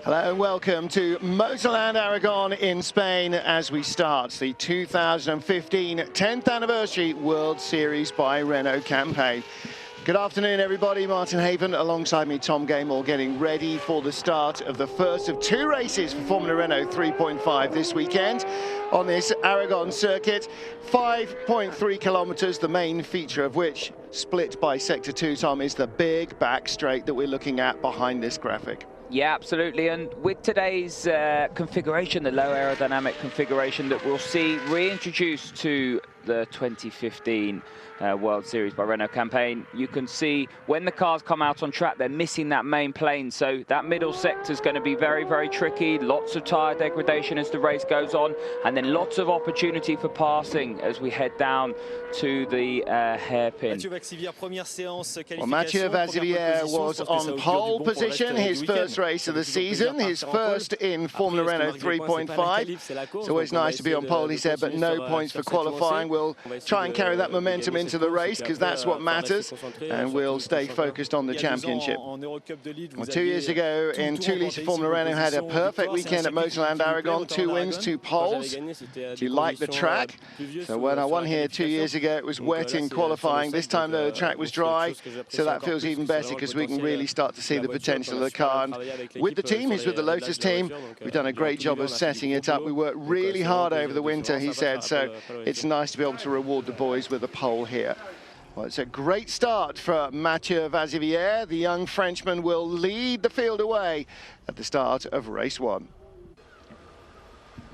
Hello and welcome to Motorland Aragon in Spain as we start the 2015 10th Anniversary World Series by Renault campaign. Good afternoon, everybody. Martin Haven alongside me, Tom Gamel, getting ready for the start of the first of two races for Formula Renault 3.5 this weekend on this Aragon circuit. 5.3 kilometers, the main feature of which, split by Sector 2, Tom, is the big back straight that we're looking at behind this graphic. Yeah, absolutely. And with today's configuration, the low aerodynamic configuration that we'll see reintroduced to the 2015 World Series by Renault campaign, you can see when the cars come out on track, they're missing that main plane. So that middle sector is going to be very, very tricky. Lots of tyre degradation as the race goes on, and then lots of opportunity for passing as we head down to the hairpin. Well, Mathieu Vazivière was on pole position, his first race of the season, his first in Formula Renault 3.5. It's always nice to be on pole, he said, but no points for qualifying. We'll try and carry that momentum into the race because that's what matters, and we'll stay focused on the championship. Well, 2 years ago in 2 Litre Formula Renault had a perfect weekend at Motorland Aragon, 2 wins, 2 poles. Do you like the track? So when I won here 2 years ago, it was wet in qualifying. This time, though, the track was dry, so that feels even better because we can really start to see the potential of the car. And with the team, he's with the Lotus team, we've done a great job of setting it up. We worked really hard over the winter, he said, so it's nice to be able to reward the boys with a pole here. Well, it's a great start for Mathieu Vazivière. The young Frenchman will lead the field away at the start of race 1.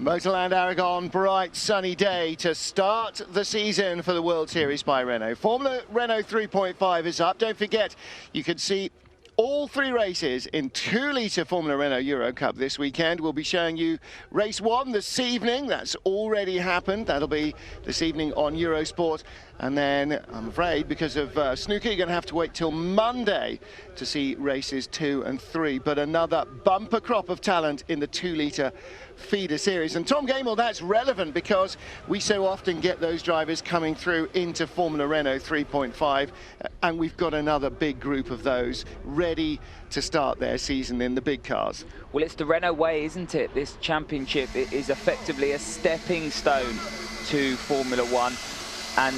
Motorland Aragon, bright sunny day to start the season for the World Series by Renault. Formula Renault 3.5 is up. Don't forget, you can see all 3 races in 2 Litre Formula Renault Euro Cup this weekend. We'll be showing you race 1 this evening. That's already happened. That'll be this evening on Eurosport. And then, I'm afraid, because of snooker, you're going to have to wait till Monday to see races 2 and 3. But another bumper crop of talent in the 2 Litre feeder series. And Tom Gamel, that's relevant because we so often get those drivers coming through into Formula Renault 3.5, and we've got another big group of those ready to start their season in the big cars. Well, it's the Renault way, isn't it? This championship is effectively a stepping stone to Formula One, and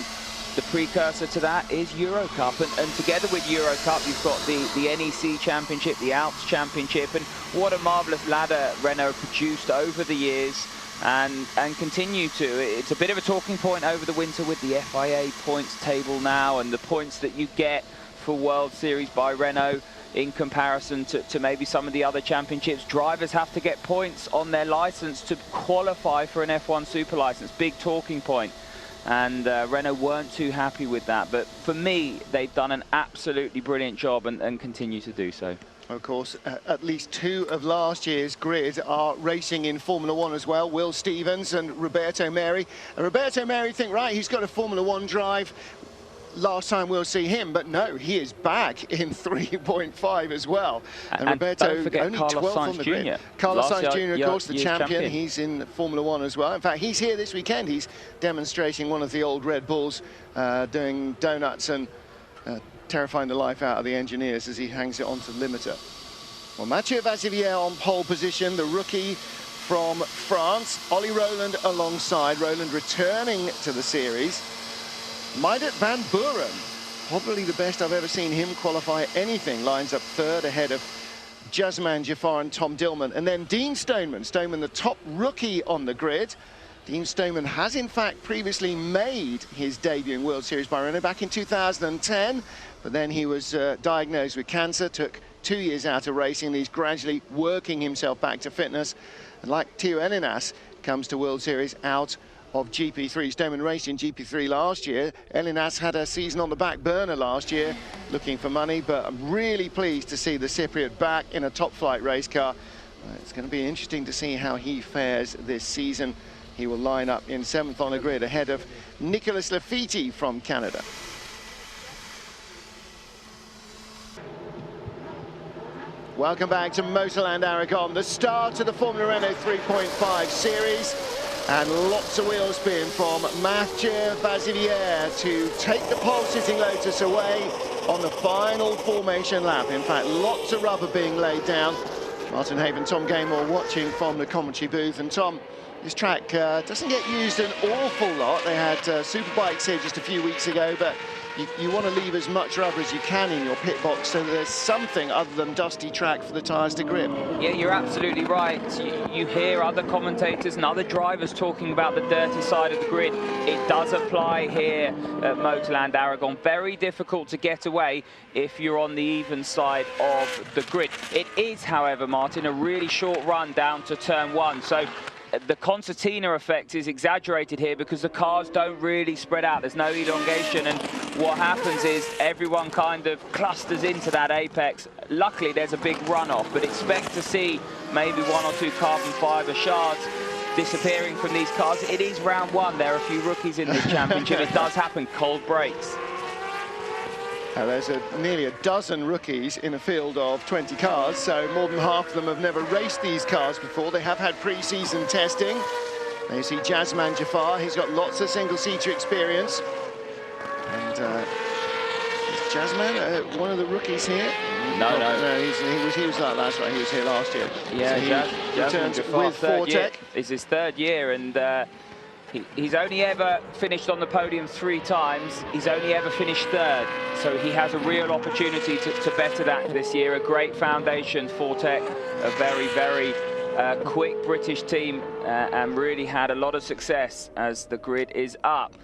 the precursor to that is Euro Cup, and together with Euro Cup you've got the NEC Championship, the Alps Championship, and what a marvellous ladder Renault produced over the years and continue to. It's a bit of a talking point over the winter with the FIA points table now and the points that you get for World Series by Renault in comparison to maybe some of the other championships. Drivers have to get points on their licence to qualify for an F1 Super Licence, big talking point. And Renault weren't too happy with that, but for me they've done an absolutely brilliant job and continue to do so. Of course, at least 2 of last year's grid are racing in Formula One as well. Will Stevens and Roberto Meri. And Roberto Meri think, right, he's got a Formula One drive. Last time we'll see him, but no, he is back in 3.5 as well. And Roberto, don't forget only Carlos 12th on Sainz the grid. Jr. Carlos Sainz Jr., of course, the champion. champion. He's in Formula One as well. In fact, he's here this weekend. He's demonstrating one of the old Red Bulls, doing donuts and terrifying the life out of the engineers as he hangs it onto the limiter. Well, Mathieu Vazivière on pole position, the rookie from France. Ollie Rowland alongside. Rowland returning to the series. Meijert van Buren, probably the best I've ever seen him qualify anything, lines up 3rd ahead of Jasman Jafar and Tom Dillman. And then Dean Stoneman, the top rookie on the grid. Dean Stoneman has in fact previously made his debut in World Series by Renault back in 2010, but then he was diagnosed with cancer, took 2 years out of racing, and he's gradually working himself back to fitness. And like Theo Elinas, comes to World Series out of GP3. Stoneman raced in GP3 last year. Elinas had a season on the back burner last year, looking for money, but I'm really pleased to see the Cypriot back in a top flight race car. It's going to be interesting to see how he fares this season. He will line up in 7th on the grid ahead of Nicolas Lafiti from Canada. Welcome back to Motorland Aragon, the start of the Formula Renault 3.5 series. And lots of wheel spin from Mathieu Vazivière to take the pole-sitting Lotus away on the final formation lap. In fact, lots of rubber being laid down. Martin Haven, Tom Gaymore watching from the commentary booth. And Tom, this track doesn't get used an awful lot. They had Superbikes here just a few weeks ago, but you want to leave as much rubber as you can in your pit box so that there's something other than dusty track for the tyres to grip. Yeah, you're absolutely right. You hear other commentators and other drivers talking about the dirty side of the grid. It does apply here at Motorland Aragon. Very difficult to get away if you're on the even side of the grid. It is, however, Martin, a really short run down to turn 1. So the concertina effect is exaggerated here because the cars don't really spread out. There's no elongation, and what happens is everyone kind of clusters into that apex. Luckily, there's a big runoff, but expect to see maybe 1 or 2 carbon fiber shards disappearing from these cars. It is round 1. There are a few rookies in this championship. It does happen. Cold breaks. There's nearly a dozen rookies in a field of 20 cars, so more than half of them have never raced these cars before. They have had pre-season testing. There you see Jazman Jafar. He's got lots of single-seater experience. And is Jazman one of the rookies here? No, he was like that's right. He was here last year. Yeah, so he returns with Fortec. It's his 3rd year, and he's only ever finished on the podium 3 times. He's only ever finished 3rd, so he has a real opportunity to better that this year. A great foundation, Fortec, a very, very quick British team, and really had a lot of success as the grid is up.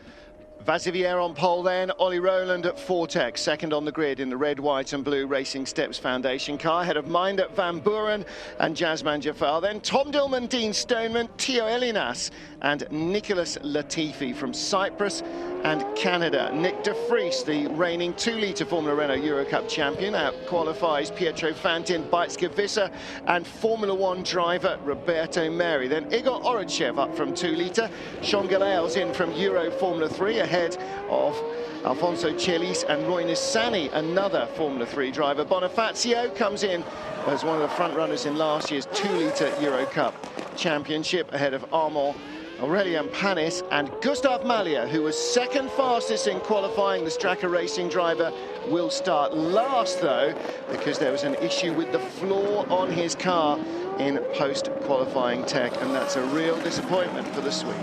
Vazivier on pole then, Ollie Rowland at Fortec, 2nd on the grid in the red, white and blue Racing Steps Foundation car, ahead of Mindert Van Buren and Jazman Jafar. Then Tom Dillman, Dean Stoneman, Theo Elinas and Nicholas Latifi from Cyprus and Canada. Nick de Vries, the reigning 2-litre Formula Renault Euro Cup champion, out qualifies Pietro Fantin, Beitske Visser and Formula 1 driver Roberto Meri. Then Igor Orodchev up from 2-litre, Sean Galael's in from Euro Formula 3 ahead of Alfonso Chelis and Roy Nissany, another Formula 3 driver. Bonifacio comes in as one of the front runners in last year's 2-litre Euro Cup championship ahead of Armand Aurelien Panis and Gustav Malya, who was 2nd fastest in qualifying. The Straka Racing driver will start last though, because there was an issue with the floor on his car in post-qualifying tech, and that's a real disappointment for the Swede.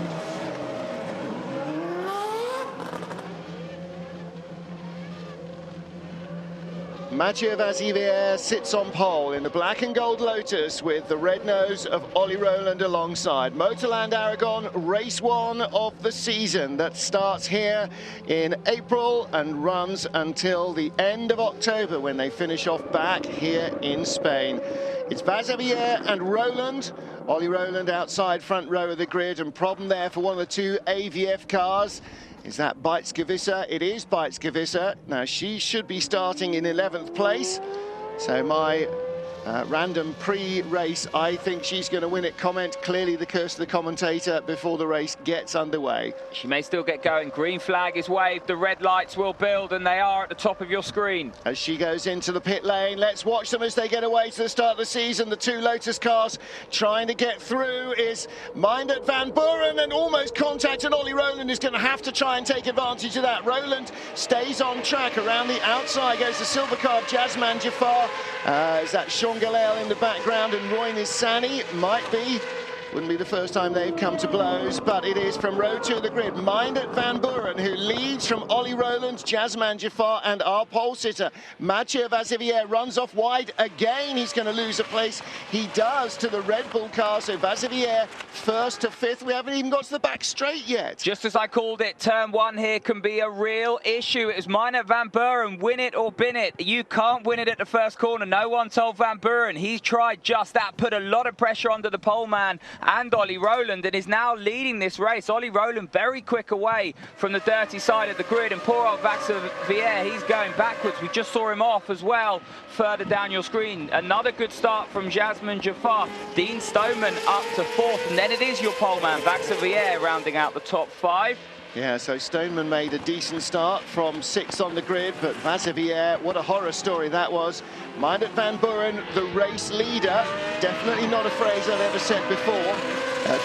Mathieu Vazivier sits on pole in the black and gold Lotus with the red nose of Ollie Rowland alongside. Motorland Aragon, race 1 of the season that starts here in April and runs until the end of October when they finish off back here in Spain. It's Vazivier and Rowland. Ollie Rowland outside front row of the grid, and problem there for one of the 2 AVF cars. Is that Beitske Visser? It is Beitske Visser. Now, she should be starting in 11th place. So my random pre-race, I think she's going to win it comment. Clearly the curse of the commentator before the race gets underway. She may still get going. Green flag is waved. The red lights will build, and they are at the top of your screen. As she goes into the pit lane, let's watch them as they get away to the start of the season. The 2 Lotus cars trying to get through is Mindert Van Buren, and almost contact, and Ollie Rowland is going to have to try and take advantage of that. Rowland stays on track. Around the outside goes the silver car of Jazman Jafar. Is that Sean Galael in the background, and Roy Nissany might be. Wouldn't be the first time they've come to blows, but it is from row 2 of the grid. Mindert Van Buren, who leads from Ollie Rowland, Jazman Jafar and our pole sitter. Mathieu Vazivier runs off wide again. He's going to lose a place. He does to the Red Bull car, so Vazivier 1st to 5th. We haven't even got to the back straight yet. Just as I called it, turn 1 here can be a real issue. It is Mindert Van Buren, win it or bin it. You can't win it at the first corner. No one told Van Buren. He's tried just that, put a lot of pressure under the pole man and Ollie Rowland, and is now leading this race. Ollie Rowland very quick away from the dirty side of the grid, and poor old Vaxivier, he's going backwards. We just saw him off as well further down your screen. Another good start from Jazman Jafar. Dean Stoneman up to 4th, and then it is your pole man Vaxivier rounding out the top 5. Yeah, so Stoneman made a decent start from 6th on the grid, but Vazivier, what a horror story that was. Mindert Van Buren, the race leader. Definitely not a phrase I've ever said before.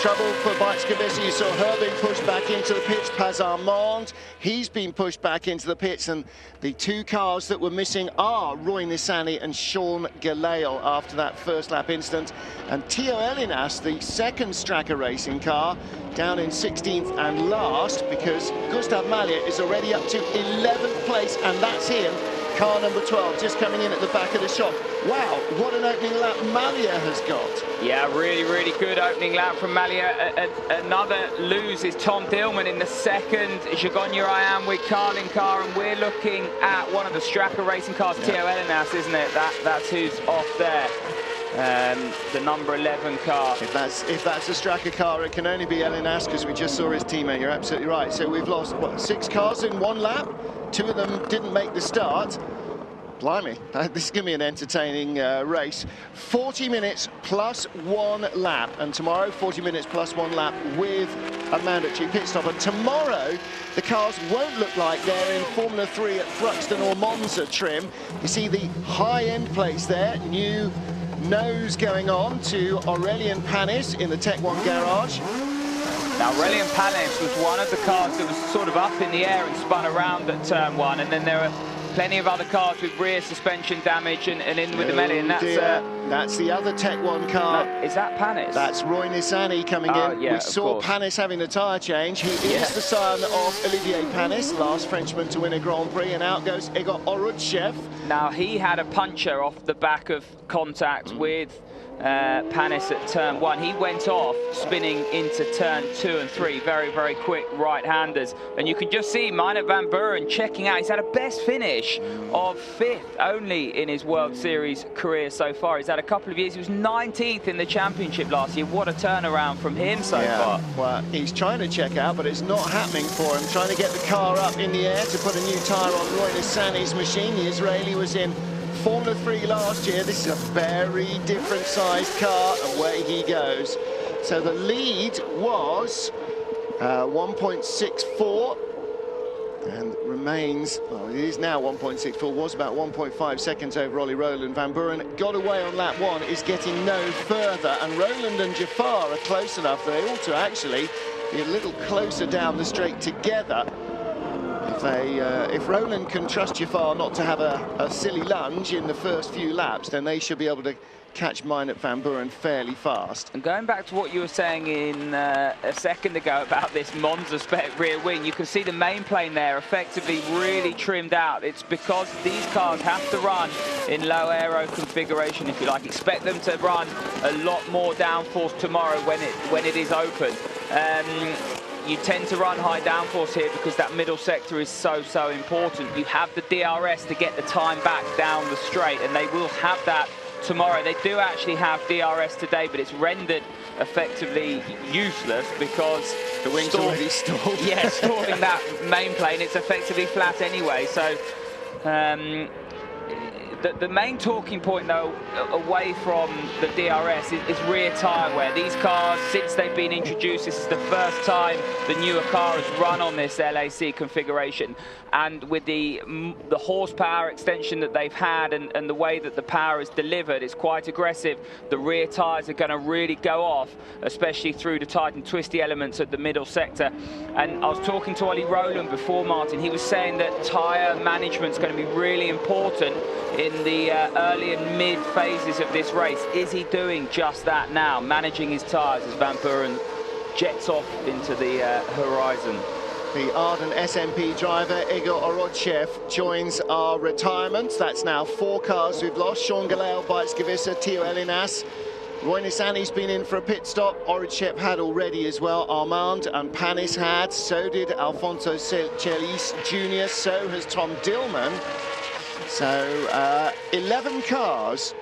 Trouble for Bikes-Kavisa. You saw her being pushed back into the pits. Paz Armand, he's been pushed back into the pits. And the two cars that were missing are Roy Nissany and Sean Gelael after that first lap incident. And Theo Elinas, the second Straka Racing car, down in 16th and last, because Gustav Malya is already up to 11th place, and that's him. Car number 12 just coming in at the back of the shop. Wow, what an opening lap Malya has got. Yeah, really good opening lap from Malya. Another lose is Tom Dillman in the second. Jagon Uriam with Carlin car, and we're looking at one of the Straka Racing cars, yeah. Theo Elinas, isn't it? That's who's off there. The number 11 car. If that's a Straka car, it can only be Elinas, because we just saw his teammate. You're absolutely right. So we've lost, what, 6 cars in one lap? 2 of them didn't make the start. Blimey, this is going to be an entertaining race. 40 minutes plus 1 lap, and tomorrow 40 minutes plus 1 lap with a mandatory pit stop. And tomorrow the cars won't look like they're in Formula 3 at Thruxton or Monza trim. You see the high-end place there, new nose going on to Aurelien Panis in the Tech 1 garage. Now, Aurelien Panis was one of the cars that was sort of up in the air and spun around at turn 1, and then there are plenty of other cars with rear suspension damage and in with the melee, and that's the other Tech 1 car. No, is that Panis? That's Roy Nissany coming in. Yeah, we saw Panis having a tyre change. He is the son of Olivier Panis, last Frenchman to win a Grand Prix, and out goes Igor Orutchev. Now, he had a puncture off the back of contact with Panis at turn 1. He went off spinning into turn 2 and 3, very quick right-handers, and you can just see Meinert van Buren checking out. He's had a best finish of 5th only in his World Series career so far. He's had a couple of years. He was 19th in the championship last year. What a turnaround from him so far. Well, he's trying to check out, but it's not happening for him. Trying to get the car up in the air to put a new tyre on Roy Nissany's machine. The Israeli was in Formula 3 last year. This is a very different sized car, and away he goes. So the lead was 1.64 and remains, well, it is now 1.64, was about 1.5 seconds over Ollie Rowland. Van Buren got away on lap 1, is getting no further, and Rowland and Jafar are close enough. They ought to actually be a little closer down the straight together. If Rowland can trust Jafar not to have a silly lunge in the first few laps, then they should be able to catch Meinert van Buren fairly fast. And going back to what you were saying in a second ago about this Monza spec rear wing, you can see the main plane there effectively really trimmed out. It's because these cars have to run in low aero configuration, if you like. Expect them to run a lot more downforce tomorrow when it is open. You tend to run high downforce here because that middle sector is so important. You have the DRS to get the time back down the straight, and they will have that tomorrow. They do actually have DRS today, but it's rendered effectively useless because the wing's already stalled. Yeah, stalling that main plane, it's effectively flat anyway. So the main talking point, though, away from the DRS is rear tyre wear. These cars, since they've been introduced, this is the first time the newer car has run on this LAC configuration. And with the horsepower extension that they've had and the way that the power is delivered, it's quite aggressive. The rear tyres are going to really go off, especially through the tight and twisty elements of the middle sector. And I was talking to Ollie Rowland before, Martin. He was saying that tyre management is going to be really important in the early and mid phases of this race. Is he doing just that now, managing his tyres as Van Buren jets off into the horizon? The Arden SMP driver, Igor Orodchev, joins our retirement. That's now 4 cars we've lost. Sean Gelael, Bikes-Kavisa, Theo Elinas. Roy Nissany's been in for a pit stop. Orodchev had already as well. Armand and Panis had. So did Alfonso Celis Jr. So has Tom Dillman. So 11 cars,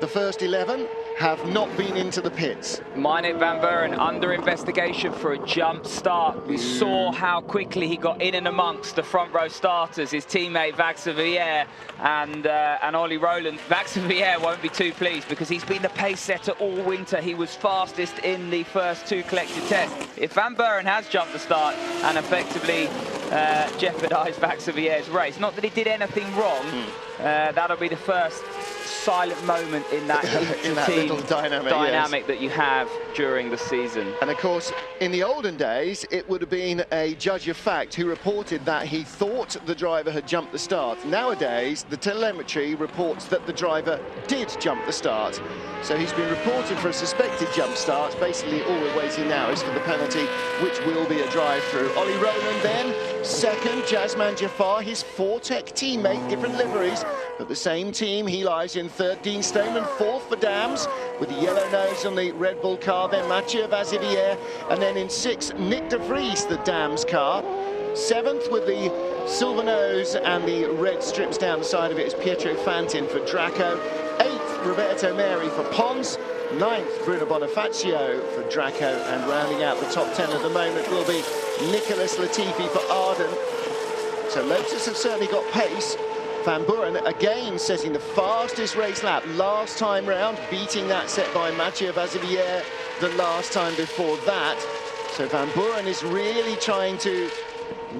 the first 11, have not been into the pits. Meinert van Buren under investigation for a jump start. We saw how quickly he got in and amongst the front row starters, his teammate Vaxivière and Ollie Rowland. Vaxivière won't be too pleased because he's been the pace setter all winter. He was fastest in the first 2 collective tests. If Van Buren has jumped the start and effectively jeopardised Vaxivière's race, not that he did anything wrong, that'll be the first silent moment in that in that team little dynamic yes. that you have during the season. And of course, in the olden days, it would have been a judge of fact who reported that he thought the driver had jumped the start. Nowadays, the telemetry reports that the driver did jump the start. So he's been reported for a suspected jump start. Basically, all we're waiting now is for the penalty, which will be a drive-through. Ollie Rowland then, second. Jasman Jafar, his Fortec teammate, different liveries, but the same team. He lies in third. Dean Stoneman, fourth for Dams, with the yellow nose on the Red Bull car. Then Mathieu Vazivière, and then in sixth, Nick de Vries, the Dams car. Seventh with the silver nose and the red strips down the side of it is Pietro Fantin for Draco. Eighth, Roberto Meri for Pons. Ninth, Bruno Bonifacio for Draco. And rounding out the top 10 at the moment will be Nicholas Latifi for Arden. So Lotus have certainly got pace. Van Buren again setting the fastest race lap last time round, beating that set by Mathieu Vazivière the last time before that. So Van Buren is really trying to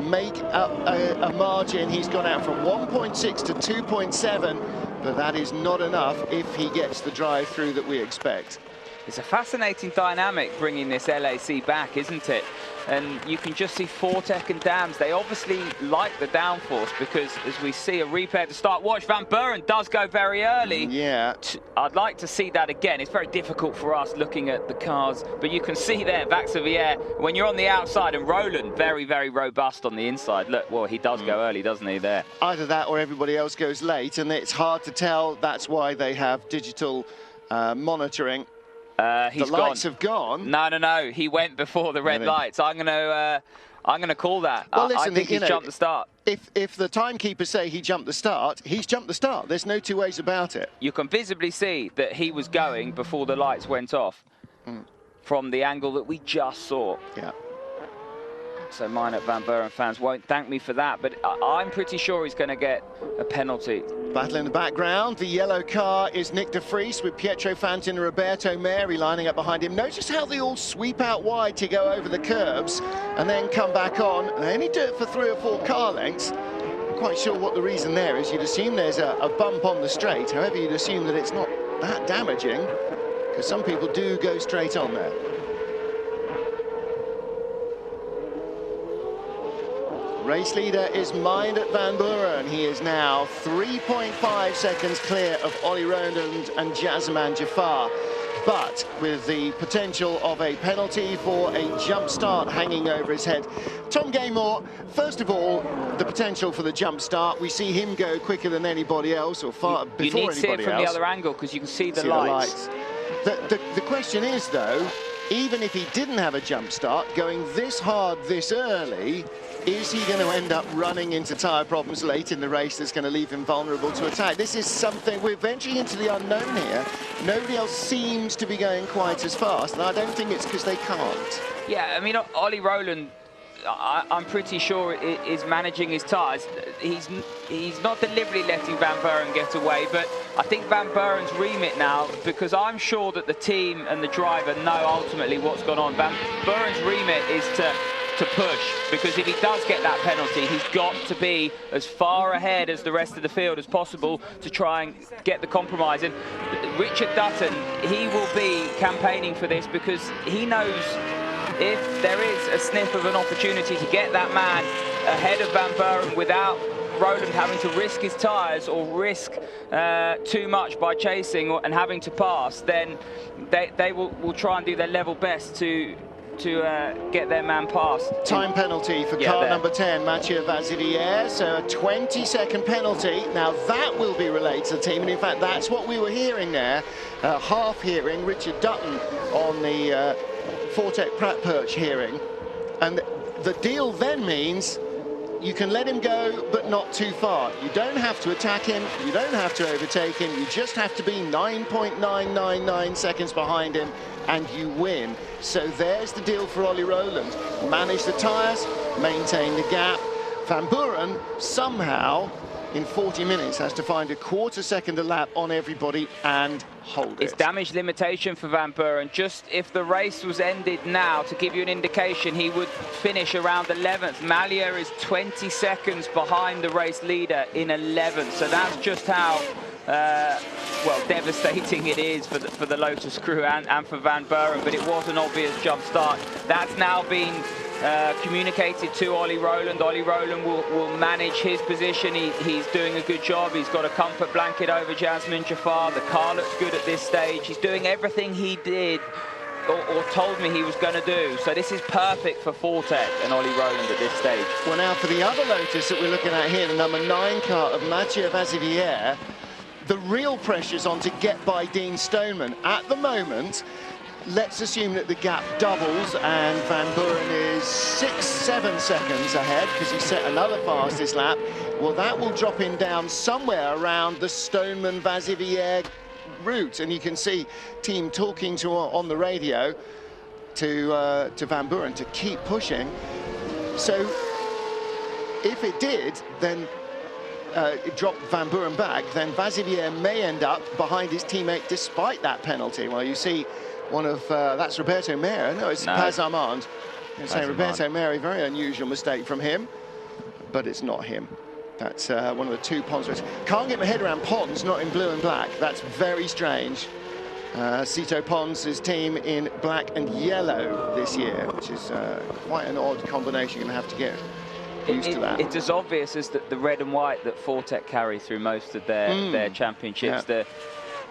make up a margin. He's gone out from 1.6 to 2.7, but that is not enough if he gets the drive through that we expect. It's a fascinating dynamic bringing this LAC back, isn't it? And you can just see Fortec and Dams. They obviously like the downforce because, as we see a replay at the start, watch, Van Buren does go very early. Yeah. I'd like to see that again. It's very difficult for us looking at the cars, but you can see there, Vaxivière, when you're on the outside, and Rowland, very, very robust on the inside. Look, well, he does go early, doesn't he, there? Either that or everybody else goes late, and it's hard to tell. That's why they have digital monitoring. The lights have gone. No. He went before the red lights. I'm gonna call that. Well, listen, I think he's jumped the start. If the timekeepers say he jumped the start, he's jumped the start. There's no two ways about it. You can visibly see that he was going before the lights went off from the angle that we just saw. Yeah. So Minot Van Buren fans won't thank me for that, but I'm pretty sure he's going to get a penalty. Battle in the background. The yellow car is Nick de Vries with Pietro Fantin and Roberto Meri lining up behind him. Notice how they all sweep out wide to go over the curbs and then come back on. They only do it for 3 or 4 car lengths. I'm quite sure what the reason there is. You'd assume there's a bump on the straight. However, you'd assume that it's not that damaging, because some people do go straight on there. Race leader is Minot Van Buren. He is now 3.5 seconds clear of Ollie Rowland and Jasman Jafar, but with the potential of a penalty for a jump start hanging over his head. Tom Gaymore, first of all, the potential for the jump start. We see him go quicker than anybody else, or far before anybody else. You need to see it from the other angle because you can see the lights. The question is, though, even if he didn't have a jump start, going this hard this early, is he going to end up running into tyre problems late in the race that's going to leave him vulnerable to attack? This is something, we're venturing into the unknown here. Nobody else seems to be going quite as fast, and I don't think it's because they can't. Yeah, I mean, Ollie Rowland, I'm pretty sure is managing his tyres. He's not deliberately letting Van Buren get away, but I think Van Buren's remit now, because I'm sure that the team and the driver know ultimately what's gone on. Van Buren's remit is to push, because if he does get that penalty, he's got to be as far ahead as the rest of the field as possible to try and get the compromise. And Richard Dutton, he will be campaigning for this, because he knows if there is a sniff of an opportunity to get that man ahead of Van Buren without Rowland having to risk his tyres or risk too much by chasing and having to pass, then they will try and do their level best to get their man past. Time penalty for car number 10, Mathieu Vazivière, so a 20-second penalty. Now that will be relayed to the team, and in fact that's what we were hearing there, half hearing Richard Dutton on the Fortec Pratt Perch hearing. And the deal then means you can let him go, but not too far. You don't have to attack him, you don't have to overtake him, you just have to be 9.999 seconds behind him, and you win. So there's the deal for Ollie Rowland. Manage the tyres, maintain the gap. Van Buren somehow in 40 minutes has to find a quarter second a lap on everybody and hold it. It's damage limitation for Van Buren. Just if the race was ended now, to give you an indication, he would finish around 11th. Mallier is 20 seconds behind the race leader in 11th. So that's just how well, devastating it is for the Lotus crew and for Van Buren, but it was an obvious jump start. That's now been communicated to Ollie Rowland. Ollie Rowland will manage his position. He's doing a good job. He's got a comfort blanket over Jasmine Jafar. The car looks good at this stage. He's doing everything he did or told me he was going to do. So this is perfect for Fortek and Ollie Rowland at this stage. Well, now for the other Lotus that we're looking at here, the number 9 car of Mathieu Vazivière, the real pressure's on to get by Dean Stoneman. At the moment, let's assume that the gap doubles and Van Buren is 6-7 seconds ahead because he set another fastest lap. Well, that will drop him down somewhere around the Stoneman-Vazivière route, and you can see team talking to on the radio to Van Buren to keep pushing. So if it did, then it dropped Van Buren back, then Vazivière may end up behind his teammate despite that penalty. Well, you see one of that's Roberto Mera. No, it's Paz Armand. I'm saying Roberto Mera, very unusual mistake from him, but it's not him. That's one of the 2 Pons races. Can't get my head around Pons not in blue and black. That's very strange. Cito Pons' team in black and yellow this year, which is quite an odd combination. You're going to have to get used to that. It's as obvious as the red and white that Fortek carry through most of their championships. Yeah.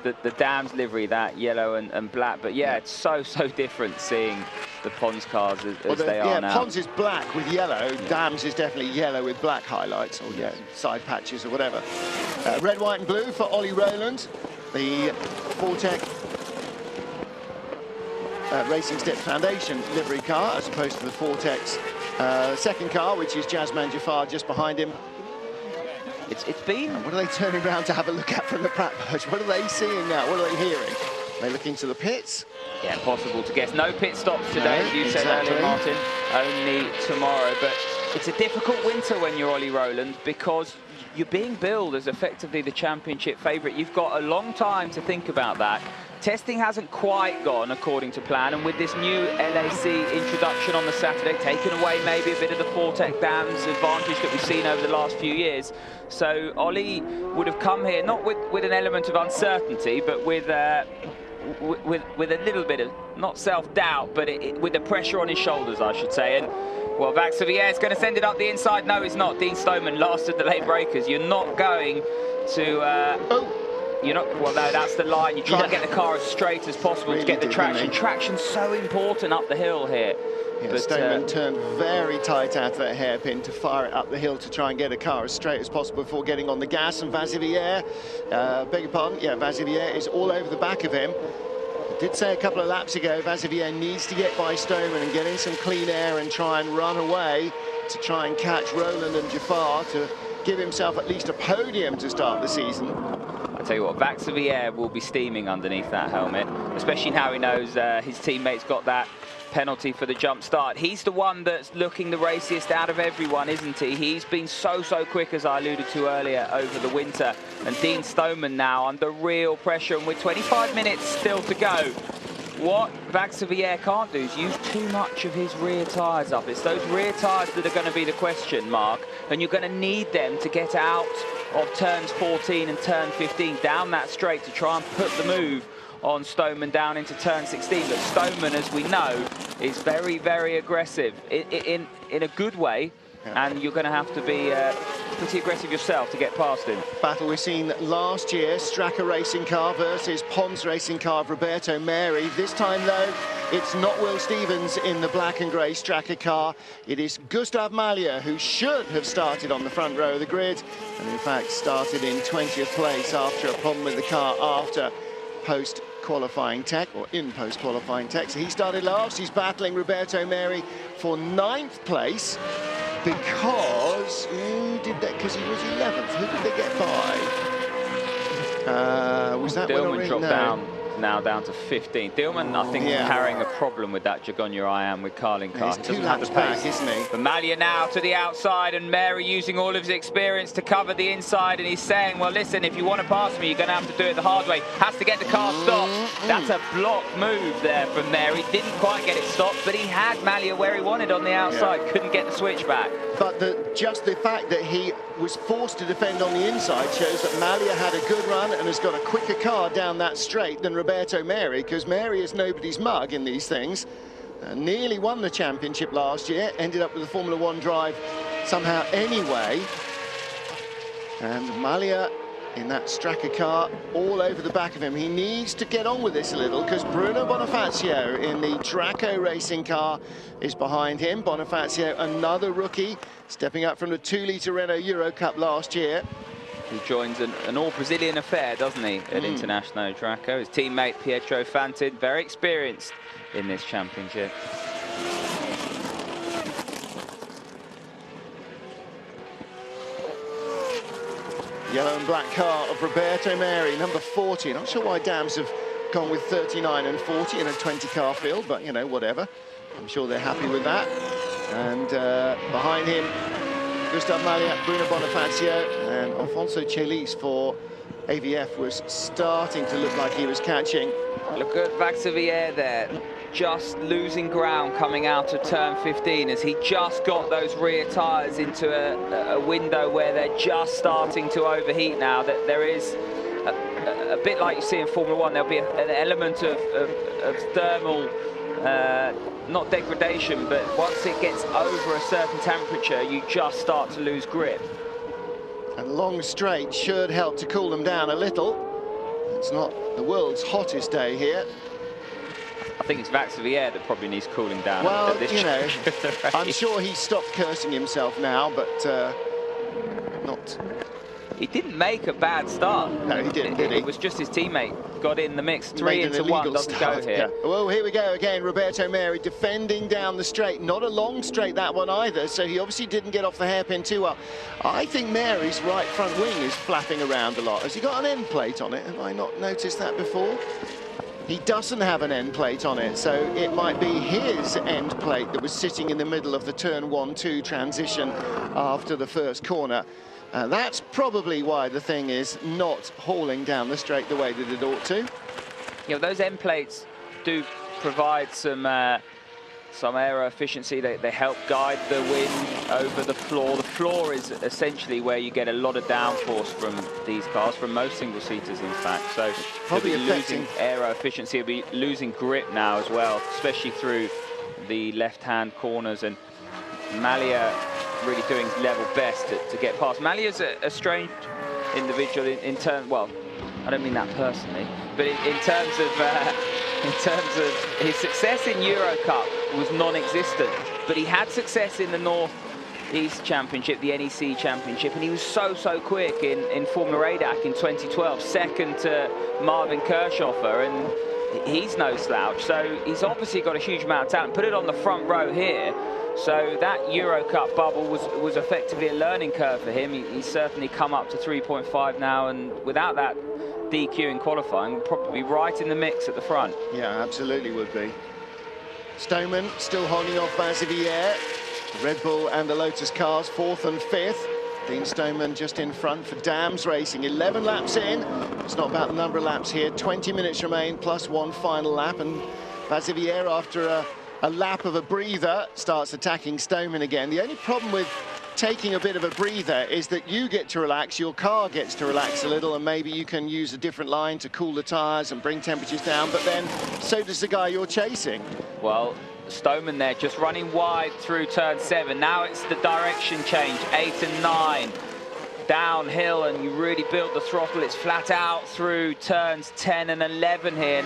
The Dams livery, that yellow and black, but yeah, it's so different seeing the Pons cars as they are now. Pons is black with yellow, Dams is definitely yellow with black highlights, or side patches or whatever. Red, white and blue for Ollie Rowland, the Fortek Racing Steps Foundation livery car, as opposed to the Fortek's second car, which is Jasmine Jafar just behind him. It's been... What are they turning around to have a look at from the Pratt Purge? What are they seeing now? What are they hearing? Are they looking to the pits? Yeah, possible to guess. No pit stops today, as you said earlier, Martin. Only tomorrow. But it's a difficult winter when you're Ollie Rowland because you're being billed as effectively the championship favourite. You've got a long time to think about that. Testing hasn't quite gone according to plan, and with this new LAC introduction on the Saturday, taking away maybe a bit of the Fortek Dams advantage that we've seen over the last few years. So Ollie would have come here not with an element of uncertainty, but with a little bit of, not self-doubt, but with the pressure on his shoulders, I should say. And well, Vaxivière is going to send it up the inside. No, he's not. Dean Stoneman last of the late breakers. You're not going to... You're not, well, no, that's the line. You try and get the car as straight as possible to get the traction. Traction's so important up the hill here. Yeah, but Stoneman turned very tight out of that hairpin to fire it up the hill to try and get a car as straight as possible before getting on the gas. And Vazivière, beg your pardon, yeah, Vazivière is all over the back of him. I did say a couple of laps ago, Vazivière needs to get by Stoneman and get in some clean air and try and run away to try and catch Rowland and Jafar to give himself at least a podium to start the season. I tell you what, Vaxivière will be steaming underneath that helmet, especially now he knows his teammates got that penalty for the jump start. He's the one that's looking the raciest out of everyone, isn't he? He's been so quick, as I alluded to earlier, over the winter. And Dean Stoneman now under real pressure, and with 25 minutes still to go. What Vaxivière can't do is use too much of his rear tyres up. It's those rear tyres that are going to be the question mark, and you're going to need them to get out of turns 14 and turn 15 down that straight to try and put the move on Stoneman down into turn 16. But Stoneman, as we know, is very aggressive in a good way, and you're going to have to be pretty aggressive yourself to get past him. Battle we've seen last year, Straka racing car versus Pons racing car of Roberto Meri. This time, though, it's not Will Stevens in the black and grey Straka car. It is Gustav Malja, who should have started on the front row of the grid, and in fact started in 20th place after a problem with the car after post-qualifying tech, or in post-qualifying tech. So he started last. He's battling Roberto Meri for 9th place. Because, who did that? Because he was 11th. Who did they get by? Was that Dillman dropped down, now down to 15th. Dillman, I think, carrying a problem with that Jaguar I am with Carlin car. He's 2 laps back, isn't he? But Malja now to the outside, and Meri using all of his experience to cover the inside, and he's saying, well, listen, if you want to pass me, you're going to have to do it the hard way. Has to get the car stopped. That's a block move there from Meri. Didn't quite get it stopped, but he had Malja where he wanted on the outside. Couldn't get the switch back. but just the fact that he was forced to defend on the inside shows that Malia had a good run and has got a quicker car down that straight than Roberto Meri, because Meri is nobody's mug in these things. Nearly won the championship last year, ended up with a Formula One drive somehow anyway. And Malia in that Straka car all over the back of him. He needs to get on with this a little, because Bruno Bonifacio in the Draco racing car is behind him. Bonifacio, another rookie, stepping up from the 2-litre Renault Euro Cup last year. He joins an all-Brazilian affair, doesn't he, at International Draco. His teammate Pietro Fantin, very experienced in this championship. Yellow and black car of Roberto Meri, number 40. Not sure why Dams have gone with 39 and 40 in a 20-car field, but, you know, whatever. I'm sure they're happy with that. And behind him, Gustav Malia, Bruno Bonifacio, and Alfonso Chelis for AVF was starting to look like he was catching. Look at Vaxivière there, just losing ground coming out of turn 15 as he just got those rear tyres into a window where they're just starting to overheat now. That there is a bit like you see in Formula One, there'll be an element of thermal, not degradation, but once it gets over a certain temperature, you just start to lose grip. And long straight should help to cool them down a little. It's not the world's hottest day here. I think it's Vaxivière that probably needs cooling down. Well, at this you know, I'm sure he's stopped cursing himself now, but not. He didn't make a bad start. No, he didn't, did he? It was just his teammate got in the mix. 3 into 1 doesn't go here. Yeah. Well, here we go again. Roberto Meri defending down the straight. Not a long straight, that one either, so he obviously didn't get off the hairpin too well. I think Meri's right front wing is flapping around a lot. Has he got an end plate on it? Have I not noticed that before? He doesn't have an end plate on it, so it might be his end plate that was sitting in the middle of the turn 1-2 transition after the first corner. That's probably why the thing is not hauling down the straight the way that it ought to. Yeah, those end plates do provide some aero efficiency. They help guide the wind over the floor. The floor is essentially where you get a lot of downforce from these cars, from most single-seaters, in fact. So probably they'll be losing aero efficiency. They'll be losing grip now as well, especially through the left-hand corners. And Malia really doing his level best to get past. Malia's a strange individual in terms, well, I don't mean that personally, but in terms of his success in Euro Cup was non-existent, but he had success in the North East Championship, the NEC Championship, and he was so quick in Formula ADAC in 2012, second to Marvin Kirchhofer, and he's no slouch, so he's obviously got a huge amount of talent. Put it on the front row here. So that Euro Cup bubble was effectively a learning curve for him. He's certainly come up to 3.5 now, and without that DQ in qualifying, would probably be right in the mix at the front. Yeah, absolutely would be. Stoneman still holding off Vaxivière. The Red Bull and the Lotus cars, 4th and 5th. Dean Stoneman just in front for Dams Racing. 11 laps in. It's not about the number of laps here. 20 minutes remain, plus one final lap. And Vaxivière, after a lap of a breather, starts attacking Stoneman again. The only problem with taking a bit of a breather is that you get to relax, your car gets to relax a little, and maybe you can use a different line to cool the tyres and bring temperatures down, but then so does the guy you're chasing. Well, Stoneman there just running wide through turn 7. Now it's the direction change, 8 and 9. Downhill, and you really build the throttle. It's flat out through turns 10 and 11 here,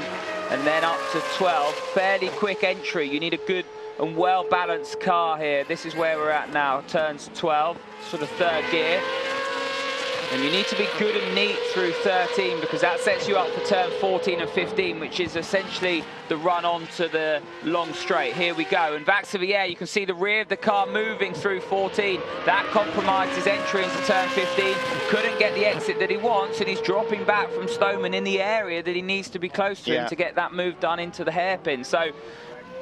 and then up to 12. Fairly quick entry. You need a good and well-balanced car here. This is where we're at now, turns 12, sort of third gear. And you need to be good and neat through 13, because that sets you up for turn 14 and 15, which is essentially the run onto the long straight. Here we go. And Vaxivière, you can see the rear of the car moving through 14. That compromised his entry into turn 15. Couldn't get the exit that he wants, and he's dropping back from Stoneman in the area that he needs to be close to him to get that move done into the hairpin. So,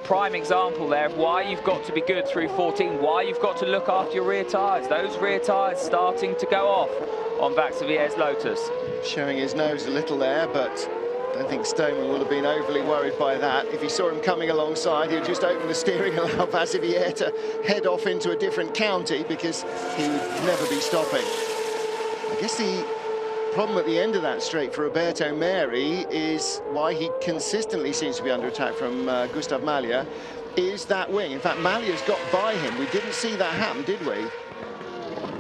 prime example there of why you've got to be good through 14, why you've got to look after your rear tyres. Those rear tyres starting to go off on Vaxivière's Lotus. Showing his nose a little there, but I don't think Stoneman will have been overly worried by that. If he saw him coming alongside, he'd just open the steering and allow Vazivière to head off into a different county, because he would never be stopping. I guess the problem at the end of that straight for Roberto Meri is why he consistently seems to be under attack from Gustav Malja, is that wing. In fact, Malja's got by him. We didn't see that happen, did we?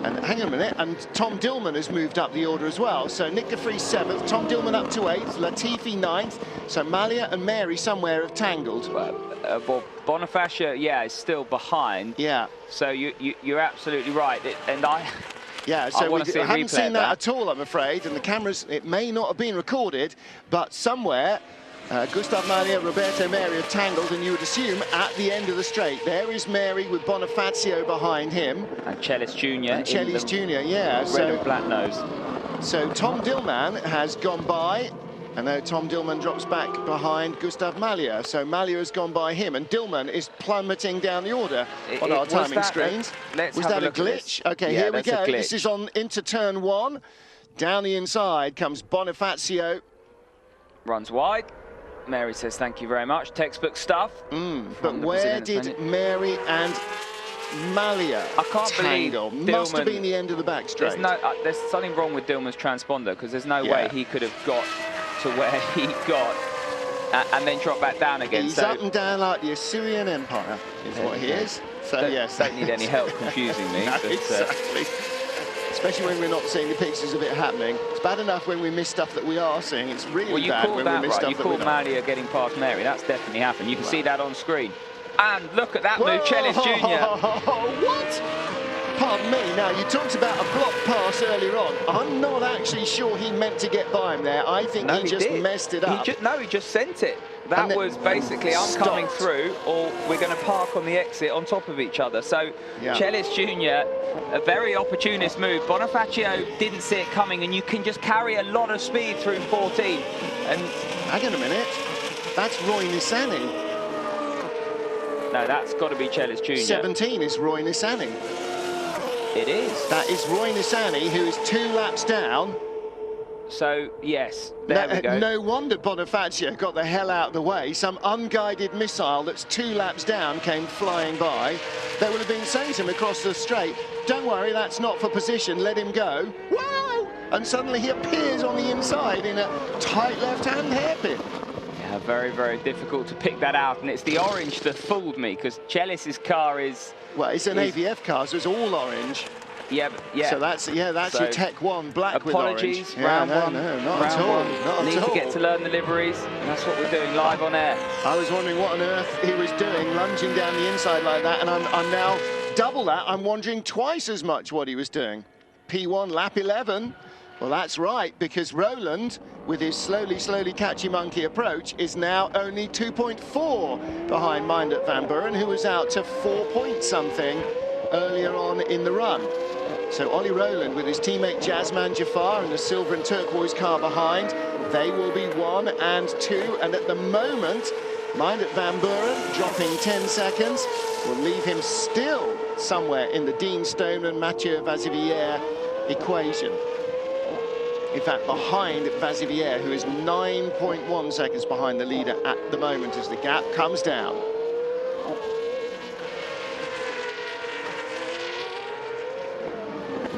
And hang on a minute, and Tom Dillman has moved up the order as well. So Nick de Vries 7th, Tom Dillman up to 8th, Latifi 9th. So Malja and Meri somewhere have tangled. Well, Bonifacio, yeah, is still behind. Yeah. So you're absolutely right. Yeah, so we haven't seen that at all, I'm afraid. And the cameras, it may not have been recorded, but somewhere Gustav Malja, Roberto Meri have tangled, and you would assume at the end of the straight. There is Meri with Bonifacio behind him. And Chelis Jr. And Chelis Jr., yeah. Red and black nose. So Tom Dillman has gone by, and now Tom Dillman drops back behind Gustav Malja. So Malja has gone by him, and Dillman is plummeting down the order on our timing screens. Was that a glitch? Okay, yeah, here we go. This is on into turn 1. Down the inside comes Bonifacio. Runs wide. Meri says thank you very much. Textbook stuff. But where did Meri and Malja tangle? Must have been the end of the back straight. There's something wrong with Dillman's transponder, because there's no way he could have got to where he got and then dropped back down again. He's up and down like the Assyrian Empire, is what he is. So yes, don't need any help confusing me. No, but, exactly. Especially when we're not seeing the pictures of it happening. It's bad enough when we miss stuff that we are seeing. It's really bad when we miss stuff that we're not. You called Malja getting past Meri. That's definitely happened. You can see that on screen. And look at that move, Chelis Jr. What? Pardon me. Now, you talked about a block pass earlier on. I'm not actually sure he meant to get by him there. I think he just messed it up. He just sent it. That was basically, I'm coming through, or we're going to park on the exit on top of each other. So, Chelis Jr., a very opportunist move. Bonifacio didn't see it coming, and you can just carry a lot of speed through 14. And hang on a minute. That's Roy Nissany. No, that's got to be Chelis Jr. 17 is Roy Nissany. It is. That is Roy Nissany, who is 2 laps down. So, yes, there we go. No wonder Bonifacio got the hell out of the way. Some unguided missile that's 2 laps down came flying by. They would have been saying to him across the straight, don't worry, that's not for position, let him go. Wow! And suddenly he appears on the inside in a tight left-hand hairpin. Yeah, very, very difficult to pick that out. And it's the orange that fooled me, because Chelis's car is... Well, it's an AVF car, so it's all orange. Yeah, So that's your Tech 1 black with orange. Apologies, round one. No, not at all. Not Need to get to learn the liveries, and that's what we're doing live on air. I was wondering what on earth he was doing, lunging down the inside like that, and I'm now double that. I'm wondering twice as much what he was doing. P1 lap 11. Well, that's right, because Roland, with his slowly catchy monkey approach, is now only 2.4 behind Mindert Van Buren, who was out to 4 point something earlier on in the run. So Ollie Rowland with his teammate Jasman Jafar and the silver and turquoise car behind, they will be 1 and 2, and at the moment Mindert Van Buren dropping 10 seconds will leave him still somewhere in the Dean Stoneman Mathieu Vazivière equation. In fact, behind Vazivière, who is 9.1 seconds behind the leader at the moment as the gap comes down.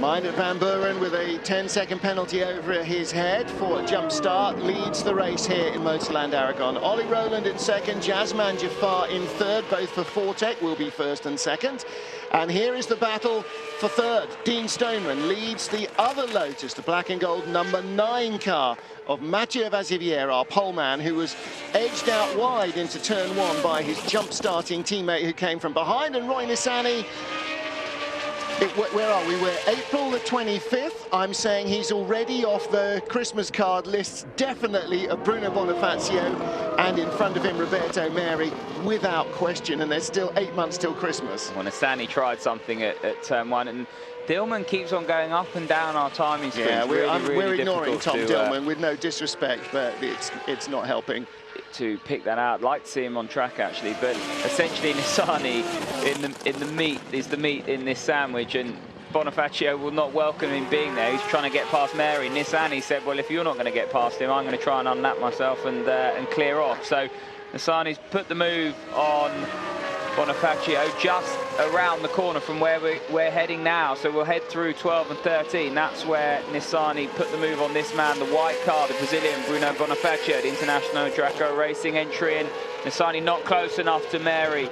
Mindert Van Buren with a 10-second penalty over his head for a jump start leads the race here in Motorland Aragon. Ollie Rowland in second, Jasman Jafar in third, both for Fortec will be first and second. And here is the battle for third. Dean Stoneman leads the other Lotus, the black and gold number 9 car of Mathieu Vazivière, our poleman, who was edged out wide into turn 1 by his jump-starting teammate who came from behind, and Roy Nissany. Where are we? We're April the 25th. I'm saying he's already off the Christmas card lists, definitely of Bruno Bonifacio, and in front of him Roberto Meri, without question, and there's still 8 months till Christmas. Well, Nissany tried something at turn 1, and Dillman keeps on going up and down our timing screens. Yeah, we're ignoring Tom to, Dillman with no disrespect, but it's not helping. To pick that out. I'd like to see him on track actually, but essentially Nissany in the meat is the meat in this sandwich, and Bonifacio will not welcome him being there. He's trying to get past Mary. Nissany said, well, if you're not going to get past him, I'm going to try and unlap myself and clear off. So Nissany's put the move on Bonifacio just around the corner from where we're heading now. So we'll head through 12 and 13. That's where Nissany put the move on this man, the white car, the Brazilian Bruno Bonifacio, the International Draco Racing entry in. Nissany not close enough to Mary